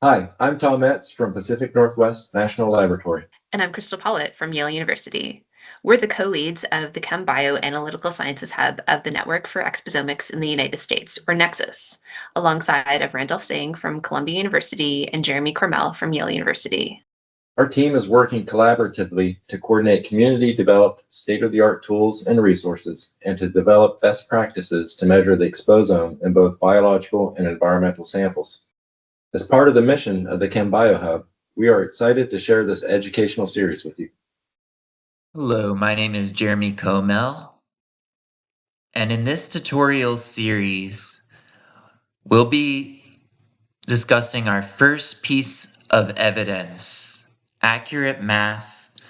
Hi, I'm Tom Metz from Pacific Northwest National Laboratory. And I'm Crystal Pollitt from Yale University. We're the co-leads of the ChemBio Analytical Sciences Hub of the Network for Exposomics in the United States, or NEXUS, alongside of Randolph Singh from Columbia University and Jeremy Koelmel from Yale University. Our team is working collaboratively to coordinate community-developed state-of-the-art tools and resources, and to develop best practices to measure the exposome in both biological and environmental samples. As part of the mission of the ChemBio Hub, we are excited to share this educational series with you. Hello, my name is Jeremy Koelmel, and in this tutorial series, we'll be discussing our first piece of evidence, accurate mass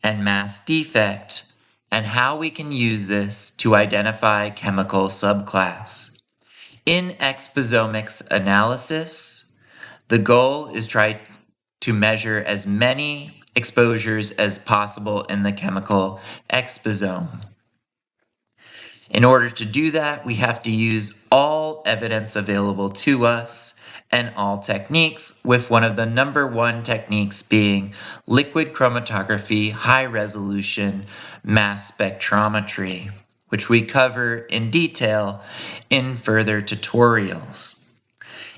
and mass defect, and how we can use this to identify chemical subclass. In exposomics analysis, the goal is try to measure as many exposures as possible in the chemical exposome. In order to do that, we have to use all evidence available to us and all techniques, with one of the number one techniques being liquid chromatography, high resolution mass spectrometry, which we cover in detail in further tutorials.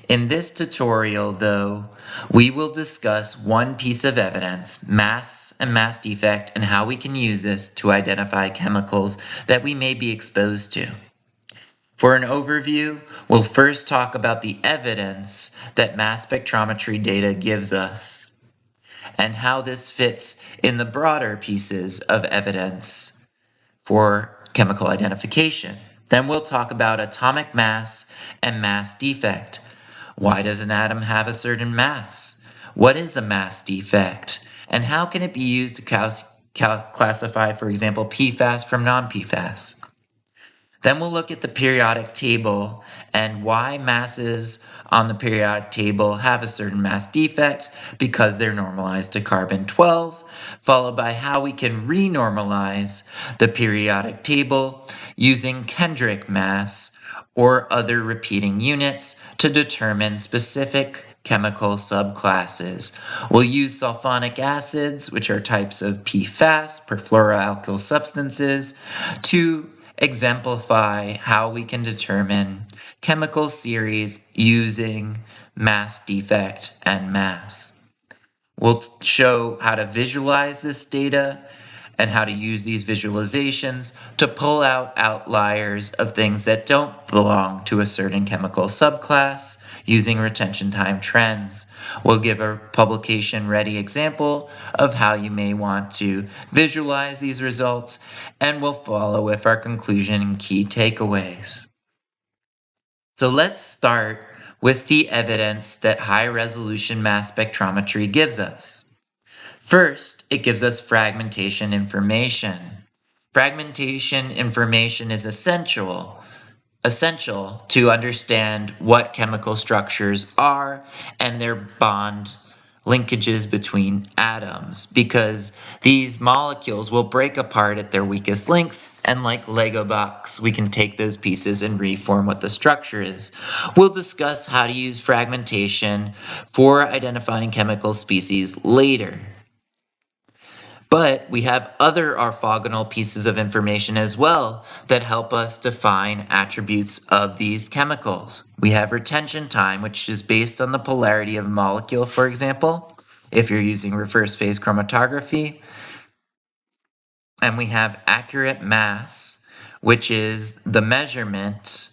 In this tutorial, though, we will discuss one piece of evidence, mass and mass defect, and how we can use this to identify chemicals that we may be exposed to. For an overview, we'll first talk about the evidence that mass spectrometry data gives us, and how this fits in the broader pieces of evidence for chemical identification. Then we'll talk about atomic mass and mass defect. Why does an atom have a certain mass? What is a mass defect? And how can it be used to classify, for example, PFAS from non-PFAS? Then we'll look at the periodic table and why masses on the periodic table have a certain mass defect, because they're normalized to carbon-12, followed by how we can renormalize the periodic table using Kendrick mass or other repeating units to determine specific chemical subclasses. We'll use sulfonic acids, which are types of PFAS, perfluoroalkyl substances, to exemplify how we can determine chemical series using mass defect and mass. We'll show how to visualize this data and how to use these visualizations to pull out outliers of things that don't belong to a certain chemical subclass using retention time trends. We'll give a publication-ready example of how you may want to visualize these results, and we'll follow with our conclusion and key takeaways. So let's start with the evidence that high-resolution mass spectrometry gives us. First, it gives us fragmentation information. Fragmentation information is essential to understand what chemical structures are and their bond linkages between atoms, because these molecules will break apart at their weakest links, and like Lego blocks, we can take those pieces and reform what the structure is. We'll discuss how to use fragmentation for identifying chemical species later. But we have other orthogonal pieces of information as well that help us define attributes of these chemicals. We have retention time, which is based on the polarity of a molecule, for example, if you're using reverse phase chromatography. And we have accurate mass, which is the measurement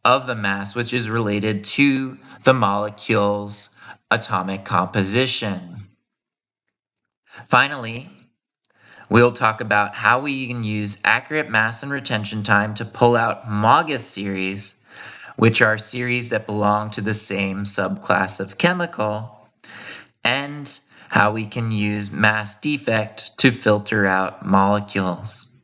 of the mass, which is related to the molecule's atomic composition. Finally, we'll talk about how we can use accurate mass and retention time to pull out homologous series, which are series that belong to the same subclass of chemical, and how we can use mass defect to filter out molecules.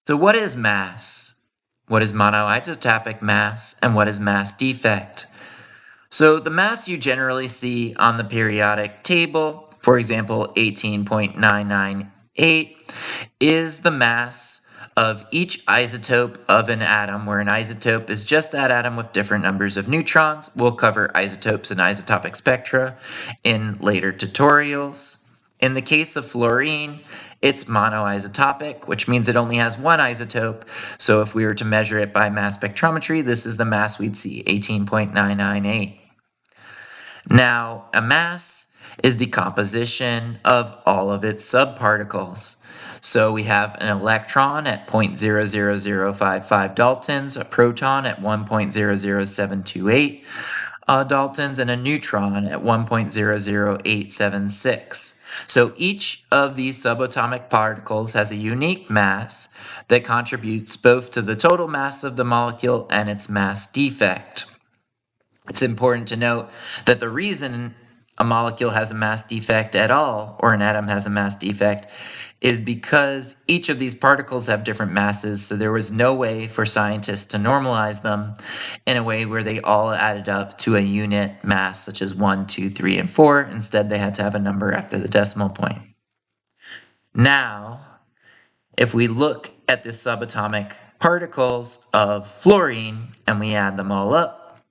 So what is mass? What is monoisotopic mass? And what is mass defect? So the mass you generally see on the periodic table, for example, 18.998, is the mass of each isotope of an atom, where an isotope is just that atom with different numbers of neutrons. We'll cover isotopes and isotopic spectra in later tutorials. In the case of fluorine, it's monoisotopic, which means it only has one isotope. So if we were to measure it by mass spectrometry, this is the mass we'd see, 18.998. Now, a mass is the composition of all of its subparticles. So we have an electron at 0.000055 daltons, a proton at 1.00728 daltons, and a neutron at 1.00876. So each of these subatomic particles has a unique mass that contributes both to the total mass of the molecule and its mass defect. It's important to note that the reason a molecule has a mass defect at all, or an atom has a mass defect, is because each of these particles have different masses, so there was no way for scientists to normalize them in a way where they all added up to a unit mass, such as 1, 2, 3, and 4. Instead, they had to have a number after the decimal point. Now, if we look at the subatomic particles of fluorine and we add them all up,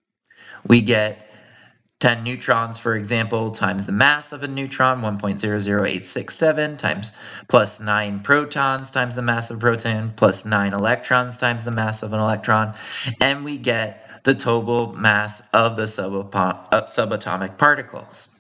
we get 10 neutrons, for example, times the mass of a neutron, 1.00867, times plus 9 protons times the mass of a proton, plus 9 electrons times the mass of an electron, and we get the total mass of the subatomic particles.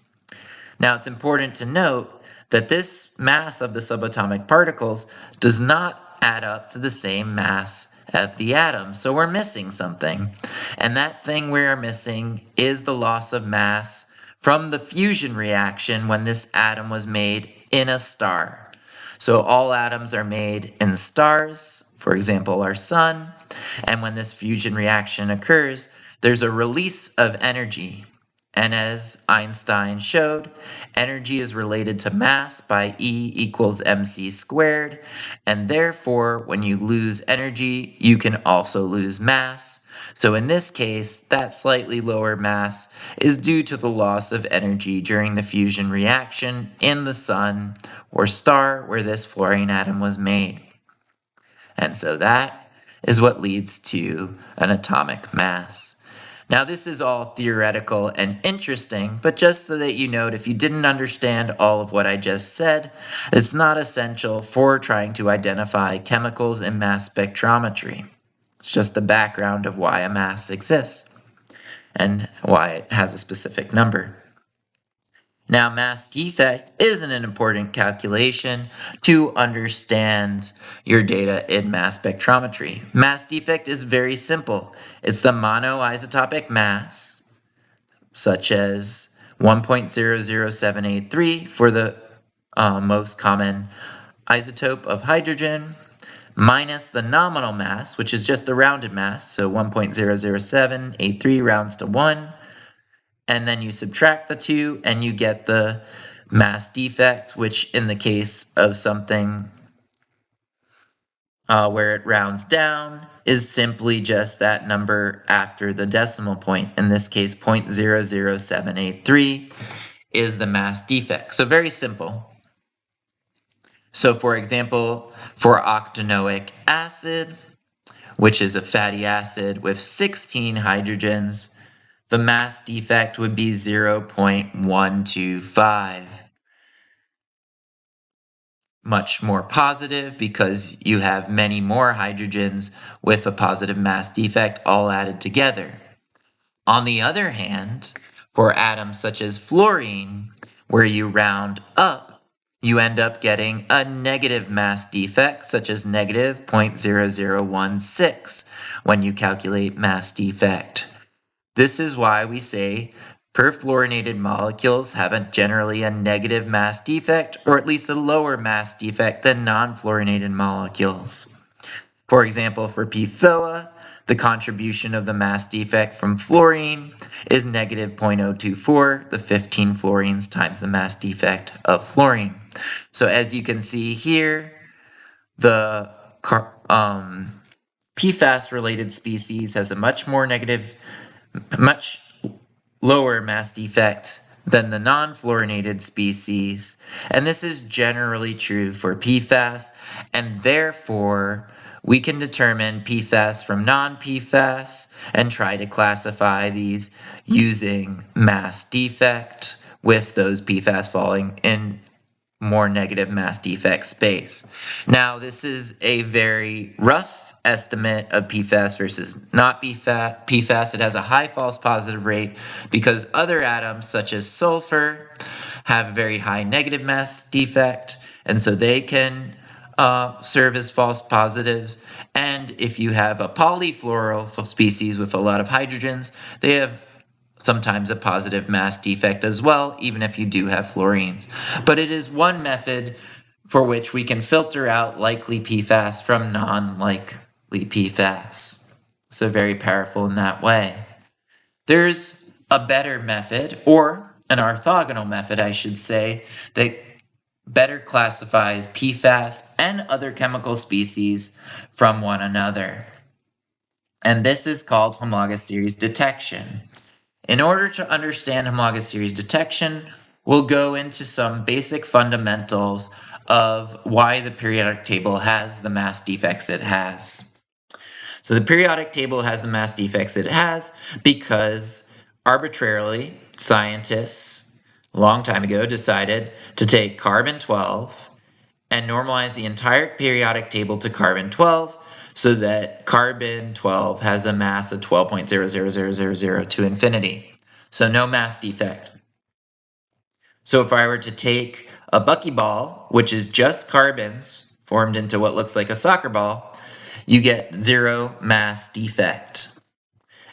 Now, it's important to note that this mass of the subatomic particles does not add up to the same mass of the atom. So we're missing something. And that thing we're missing is the loss of mass from the fusion reaction when this atom was made in a star. So all atoms are made in stars, for example, our sun. And when this fusion reaction occurs, there's a release of energy. And as Einstein showed, energy is related to mass by E equals mc squared, and therefore when you lose energy, you can also lose mass. So in this case, that slightly lower mass is due to the loss of energy during the fusion reaction in the sun or star where this fluorine atom was made. And so that is what leads to an atomic mass. Now, this is all theoretical and interesting, but just so that you note, if you didn't understand all of what I just said, it's not essential for trying to identify chemicals in mass spectrometry. It's just the background of why a mass exists and why it has a specific number. Now, mass defect isn't an important calculation to understand your data in mass spectrometry. Mass defect is very simple. It's the monoisotopic mass, such as 1.00783 for the most common isotope of hydrogen, minus the nominal mass, which is just the rounded mass, so 1.00783 rounds to 1. And then you subtract the two and you get the mass defect, which in the case of something where it rounds down is simply just that number after the decimal point. In this case, 0.00783 is the mass defect. So very simple. So for example, for octanoic acid, which is a fatty acid with 16 hydrogens, the mass defect would be 0.125. Much more positive because you have many more hydrogens with a positive mass defect all added together. On the other hand, for atoms such as fluorine, where you round up, you end up getting a negative mass defect, such as negative 0.0016 when you calculate mass defect. This is why we say perfluorinated molecules have generally a negative mass defect, or at least a lower mass defect than non-fluorinated molecules. For example, for PFOA, the contribution of the mass defect from fluorine is negative 0.024, the 15 fluorines times the mass defect of fluorine. So as you can see here, the PFAS-related species has a much lower mass defect than the non-fluorinated species, and this is generally true for PFAS, and therefore we can determine PFAS from non-PFAS and try to classify these using mass defect, with those PFAS falling in more negative mass defect space. Now, this is a very rough estimate of PFAS versus not PFAS. It has a high false positive rate because other atoms, such as sulfur, have a very high negative mass defect, and so they can serve as false positives. And if you have a polyfluoral species with a lot of hydrogens, they have sometimes a positive mass defect as well, even if you do have fluorines. But it is one method for which we can filter out likely PFAS from non-likely PFAS. So very powerful in that way. There's a better method, or an orthogonal method, I should say, that better classifies PFAS and other chemical species from one another. And this is called homologous series detection. In order to understand homologous series detection, we'll go into some basic fundamentals of why the periodic table has the mass defects it has. So the periodic table has the mass defects it has because arbitrarily scientists a long time ago decided to take carbon-12 and normalize the entire periodic table to carbon-12 so that carbon-12 has a mass of 12.00000 to infinity. So no mass defect. So if I were to take a buckyball, which is just carbons formed into what looks like a soccer ball, you get 0 mass defect.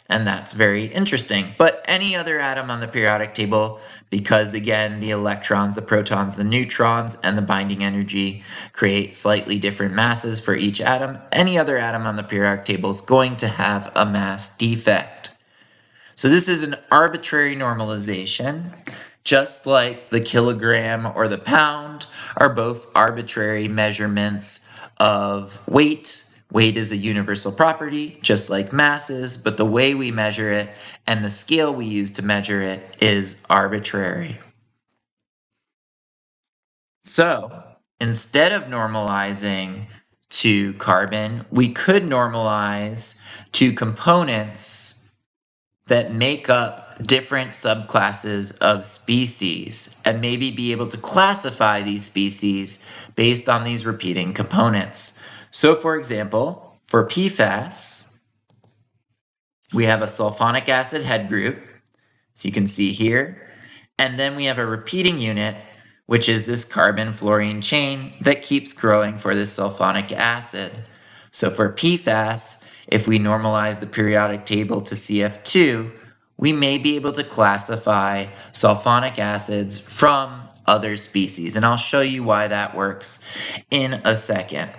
And that's very interesting. But any other atom on the periodic table, because again, the electrons, the protons, the neutrons, and the binding energy create slightly different masses for each atom, any other atom on the periodic table is going to have a mass defect. So this is an arbitrary normalization, just like the kilogram or the pound are both arbitrary measurements of weight. Weight is a universal property, just like mass is, but the way we measure it and the scale we use to measure it is arbitrary. So instead of normalizing to carbon, we could normalize to components that make up different subclasses of species and maybe be able to classify these species based on these repeating components. So for example, for PFAS, we have a sulfonic acid head group, so you can see here, and then we have a repeating unit, which is this carbon-fluorine chain that keeps growing for this sulfonic acid. So for PFAS, if we normalize the periodic table to CF2, we may be able to classify sulfonic acids from other species, and I'll show you why that works in a second.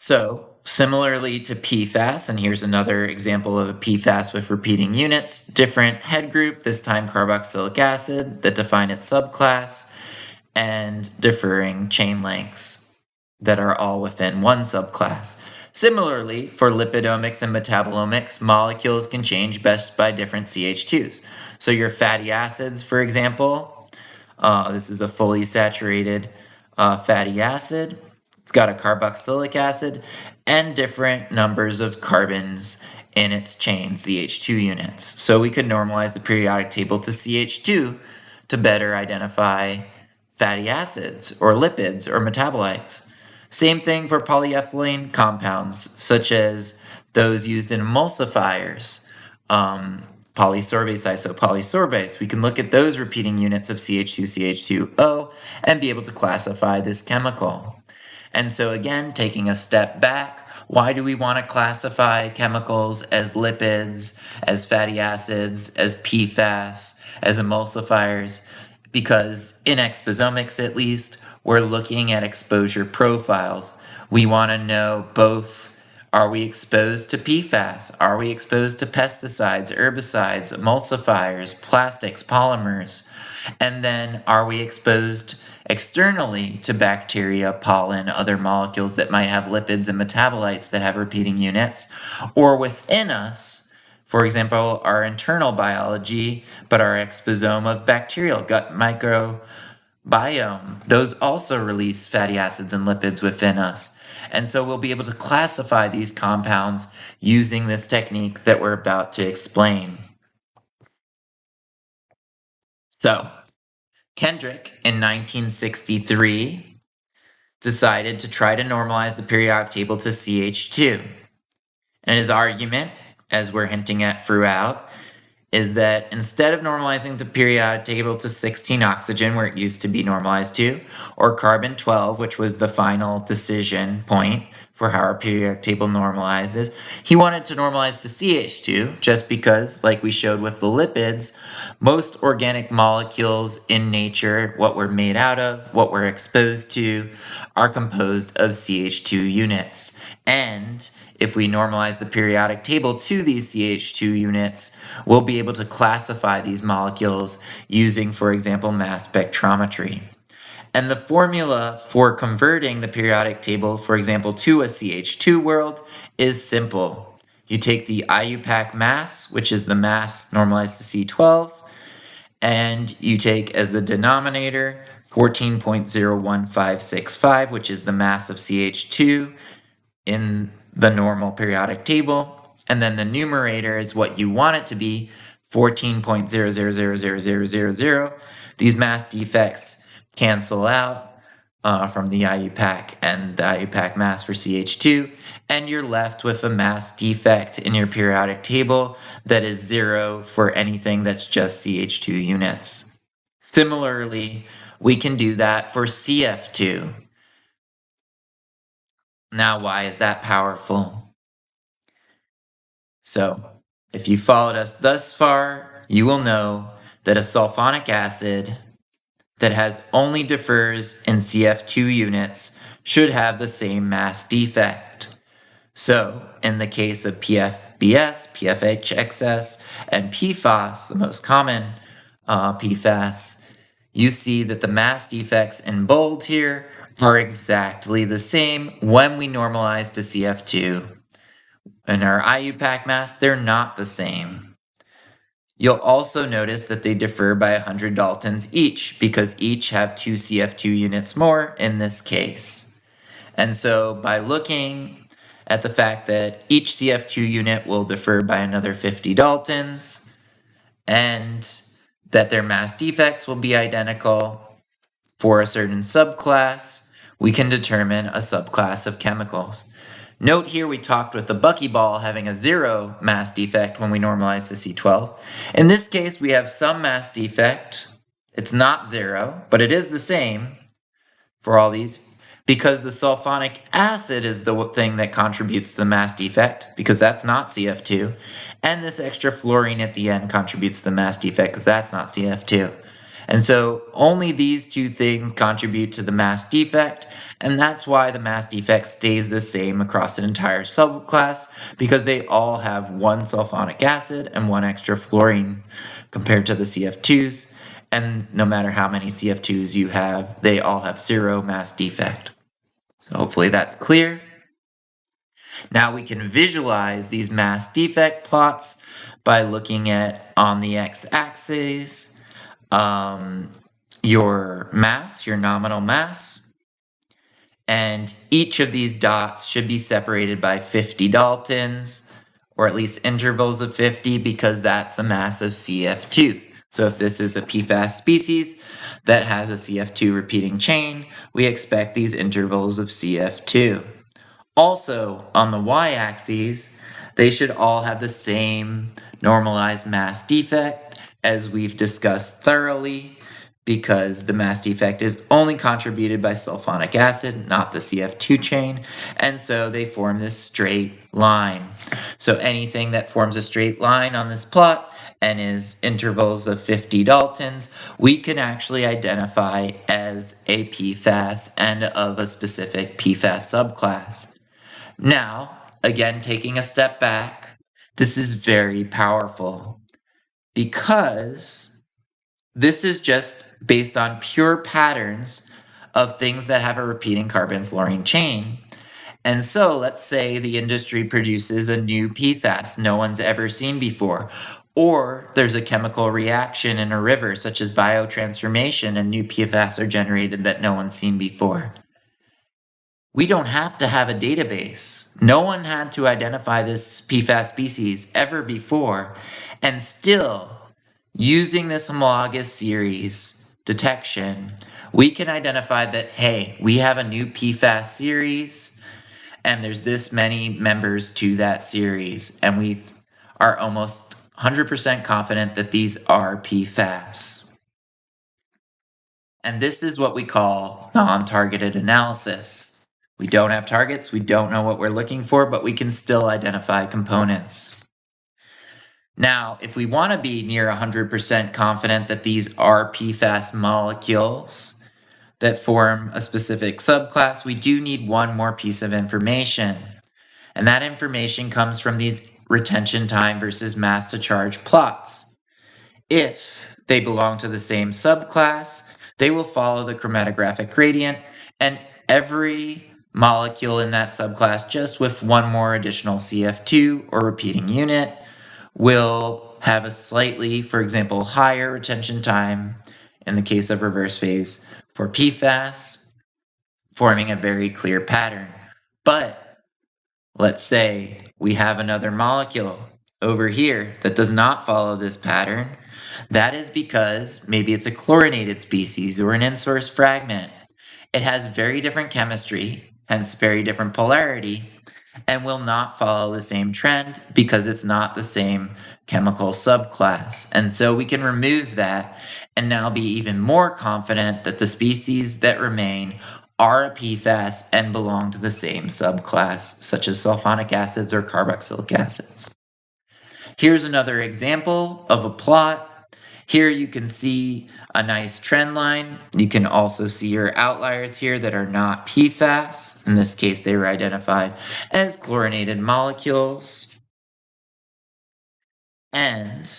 So similarly to PFAS, and here's another example of a PFAS with repeating units, different head group, this time carboxylic acid, that define its subclass, and differing chain lengths that are all within one subclass. Similarly, for lipidomics and metabolomics, molecules can change best by different CH2s. So your fatty acids, for example, this is a fully saturated fatty acid. It's got a carboxylic acid and different numbers of carbons in its chain, CH2 units. So we could normalize the periodic table to CH2 to better identify fatty acids or lipids or metabolites. Same thing for polyethylene compounds, such as those used in emulsifiers, polysorbates, isopolysorbates. We can look at those repeating units of CH2, CH2O and be able to classify this chemical. And so again, taking a step back, why do we want to classify chemicals as lipids, as fatty acids, as PFAS, as emulsifiers? Because in exposomics, at least, we're looking at exposure profiles. We want to know both, are we exposed to PFAS? Are we exposed to pesticides, herbicides, emulsifiers, plastics, polymers? And then are we exposed externally to bacteria, pollen, other molecules that might have lipids and metabolites that have repeating units, or within us for example, our internal biology, but our exposome of bacterial gut microbiome. Those also release fatty acids and lipids within us. And so we'll be able to classify these compounds using this technique that we're about to explain. So, Kendrick in 1963 decided to try to normalize the periodic table to CH2. And his argument, as we're hinting at throughout, is that instead of normalizing the periodic table to 16 oxygen, where it used to be normalized to, or carbon 12, which was the final decision point for how our periodic table normalizes, he wanted to normalize to CH2 just because, like we showed with the lipids, most organic molecules in nature, what we're made out of, what we're exposed to, are composed of CH2 units. And if we normalize the periodic table to these CH2 units, we'll be able to classify these molecules using, for example, mass spectrometry. And the formula for converting the periodic table, for example, to a CH2 world is simple. You take the IUPAC mass, which is the mass normalized to C12, and you take as the denominator 14.01565, which is the mass of CH2 in the normal periodic table, and then the numerator is what you want it to be, 14.000000. These mass defects cancel out from the IUPAC and the IUPAC mass for CH2, and you're left with a mass defect in your periodic table that is 0 for anything that's just CH2 units. Similarly, we can do that for CF2. Now, why is that powerful? So, if you followed us thus far, you will know that a sulfonic acid that has only differs in CF2 units should have the same mass defect. So, in the case of PFBS, PFHXS, and PFAS, the most common PFAS, you see that the mass defects in bold here are exactly the same when we normalize to CF2. In our IUPAC mass, they're not the same. You'll also notice that they differ by 100 Daltons each, because each have 2 CF2 units more in this case. And so by looking at the fact that each CF2 unit will differ by another 50 Daltons, and that their mass defects will be identical for a certain subclass, we can determine a subclass of chemicals. Note here we talked with the buckyball having a 0 mass defect when we normalize to C12. In this case, we have some mass defect. It's not 0, but it is the same for all these, because the sulfonic acid is the thing that contributes to the mass defect, because that's not CF2, and this extra fluorine at the end contributes to the mass defect, because that's not CF2. And so only these two things contribute to the mass defect, and that's why the mass defect stays the same across an entire subclass, because they all have one sulfonic acid and one extra fluorine compared to the CF2s, and no matter how many CF2s you have, they all have 0 mass defect. So hopefully that's clear. Now we can visualize these mass defect plots by looking at, on the x-axis, your mass, your nominal mass, and each of these dots should be separated by 50 Daltons, or at least intervals of 50, because that's the mass of CF2. So if this is a PFAS species that has a CF2 repeating chain, we expect these intervals of CF2. Also, on the y-axis, they should all have the same normalized mass defect, as we've discussed thoroughly, because the mass defect is only contributed by sulfonic acid, not the CF2 chain, and so they form this straight line. So anything that forms a straight line on this plot and is intervals of 50 Daltons, we can actually identify as a PFAS and of a specific PFAS subclass. Now, again, taking a step back, this is very powerful, because this is just based on pure patterns of things that have a repeating carbon-fluorine chain. And so let's say the industry produces a new PFAS no one's ever seen before, or there's a chemical reaction in a river such as biotransformation and new PFAS are generated that no one's seen before. We don't have to have a database. No one had to identify this PFAS species ever before, and still, using this homologous series detection, we can identify that, hey, we have a new PFAS series, and there's this many members to that series, and we are almost 100% confident that these are PFAS. And this is what we call non-targeted analysis. We don't have targets, we don't know what we're looking for, but we can still identify components. Now, if we want to be near 100% confident that these are PFAS molecules that form a specific subclass, we do need one more piece of information. And that information comes from these retention time versus mass to charge plots. If they belong to the same subclass, they will follow the chromatographic gradient, and every molecule in that subclass, just with one more additional CF2 or repeating unit, will have a slightly, for example, higher retention time in the case of reverse phase for PFAS, forming a very clear pattern. But let's say we have another molecule over here that does not follow this pattern. That is because maybe it's a chlorinated species or an in-source fragment. It has very different chemistry, hence very different polarity, and will not follow the same trend because it's not the same chemical subclass. And so we can remove that and now be even more confident that the species that remain are a PFAS and belong to the same subclass, such as sulfonic acids or carboxylic acids. Here's another example of a plot. Here you can see a nice trend line. You can also see your outliers here that are not PFAS. In this case, they were identified as chlorinated molecules. And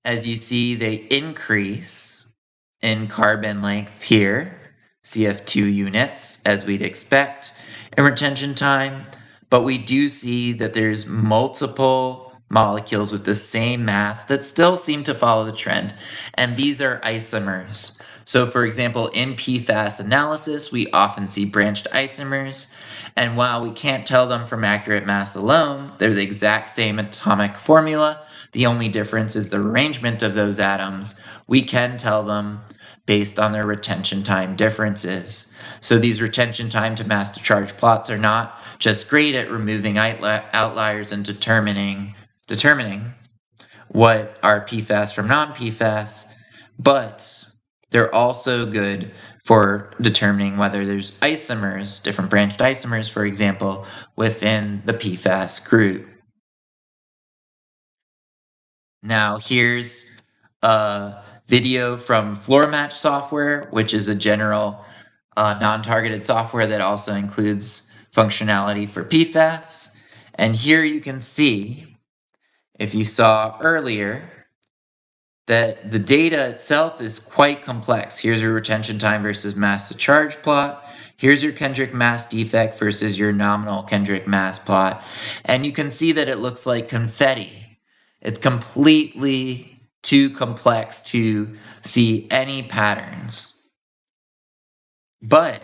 as you see, they increase in carbon length here, CF2 units, as we'd expect, and retention time. But we do see that there's multiple molecules with the same mass that still seem to follow the trend, and these are isomers. So for example, in PFAS analysis, we often see branched isomers, and while we can't tell them from accurate mass alone, they're the exact same atomic formula. The only difference is the arrangement of those atoms. We can tell them based on their retention time differences. So these retention time to mass to charge plots are not just great at removing outliers and determining what are PFAS from non-PFAS, but they're also good for determining whether there's isomers, different branched isomers, for example, within the PFAS group. Now here's a video from FluoroMatch software, which is a general non-targeted software that also includes functionality for PFAS. And here you can see, if you saw earlier, that the data itself is quite complex. Here's your retention time versus mass to charge plot. Here's your Kendrick mass defect versus your nominal Kendrick mass plot. And you can see that it looks like confetti. It's completely too complex to see any patterns. But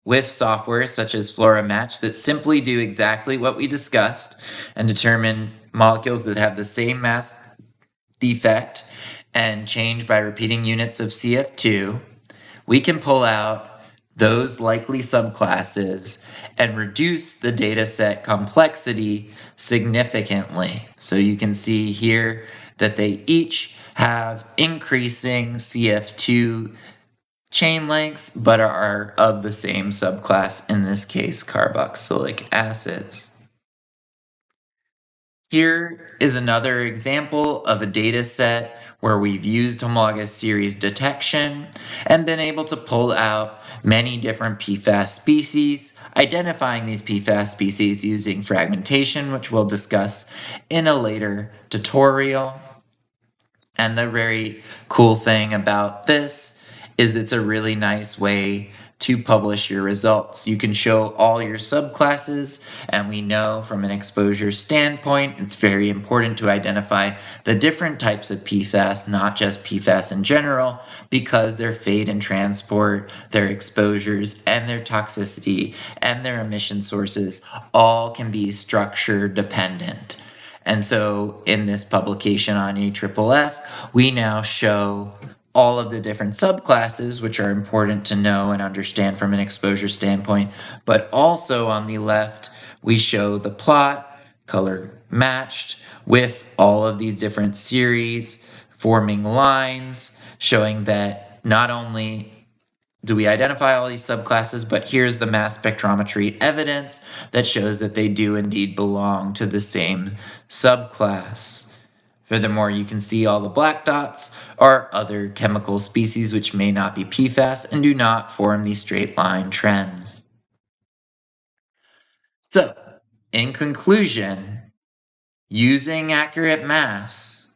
with software such as FluoroMatch that simply do exactly what we discussed and determine molecules that have the same mass defect and change by repeating units of CF2, we can pull out those likely subclasses and reduce the data set complexity significantly. So you can see here that they each have increasing CF2 chain lengths, but are of the same subclass, in this case, carboxylic acids. Here is another example of a data set where we've used homologous series detection and been able to pull out many different PFAS species, identifying these PFAS species using fragmentation, which we'll discuss in a later tutorial. And the very cool thing about this is it's a really nice way to publish your results. You can show all your subclasses, and we know from an exposure standpoint, it's very important to identify the different types of PFAS, not just PFAS in general, because their fate and transport, their exposures, and their toxicity, and their emission sources all can be structure dependent. And so in this publication on EFFF, we now show all of the different subclasses, which are important to know and understand from an exposure standpoint. But also on the left, we show the plot, color matched, with all of these different series forming lines, showing that not only do we identify all these subclasses, but here's the mass spectrometry evidence that shows that they do indeed belong to the same subclass. Furthermore, you can see all the black dots are other chemical species which may not be PFAS and do not form these straight line trends. So, in conclusion, using accurate mass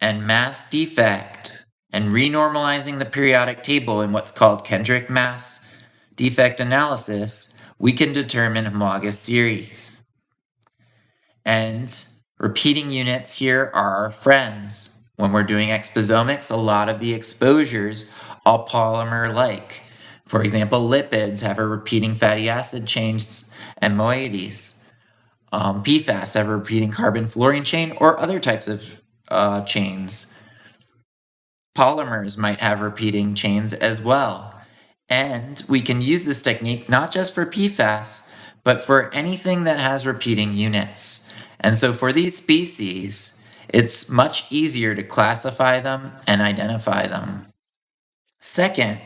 and mass defect and renormalizing the periodic table in what's called Kendrick mass defect analysis, we can determine homologous series. And repeating units here are our friends. When we're doing exposomics, a lot of the exposures are polymer-like. For example, lipids have a repeating fatty acid chain and moieties. PFAS have a repeating carbon-fluorine chain or other types of chains. Polymers might have repeating chains as well. And we can use this technique not just for PFAS, but for anything that has repeating units. And so for these species, it's much easier to classify them and identify them. Second,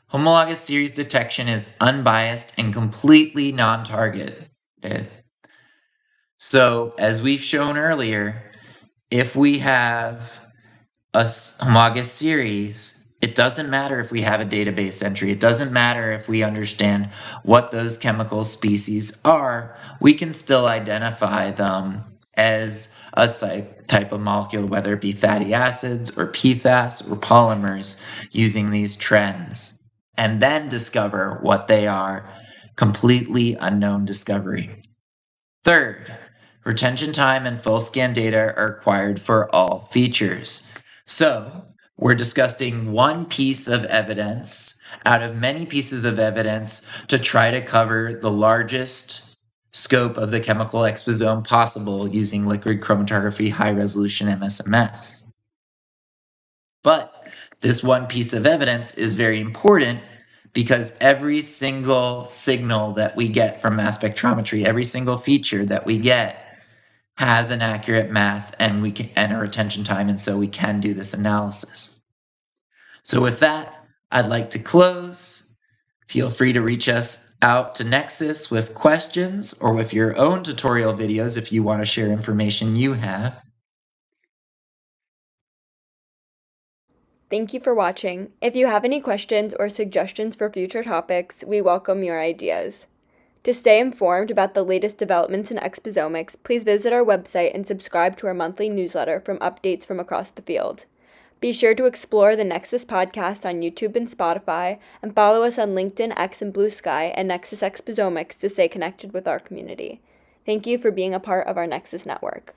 homologous series detection is unbiased and completely non-targeted. So as we've shown earlier, if we have a homologous series, it doesn't matter if we have a database entry. It doesn't matter if we understand what those chemical species are. We can still identify them as a type of molecule, whether it be fatty acids or PFAS or polymers, using these trends, and then discover what they are. Completely unknown discovery. Third, retention time and full scan data are required for all features. So, we're discussing one piece of evidence out of many pieces of evidence to try to cover the largest scope of the chemical exposome possible using liquid chromatography high-resolution MSMS. But this one piece of evidence is very important because every single signal that we get from mass spectrometry, every single feature that we get, has an accurate mass and a retention time, and so we can do this analysis. So with that, I'd like to close. Feel free to reach us out to NEXUS with questions or with your own tutorial videos if you want to share information you have. Thank you for watching. If you have any questions or suggestions for future topics, we welcome your ideas. To stay informed about the latest developments in exposomics, please visit our website and subscribe to our monthly newsletter from updates from across the field. Be sure to explore the NEXUS podcast on YouTube and Spotify, and follow us on LinkedIn, X, and Blue Sky and NEXUS Exposomics to stay connected with our community. Thank you for being a part of our NEXUS network.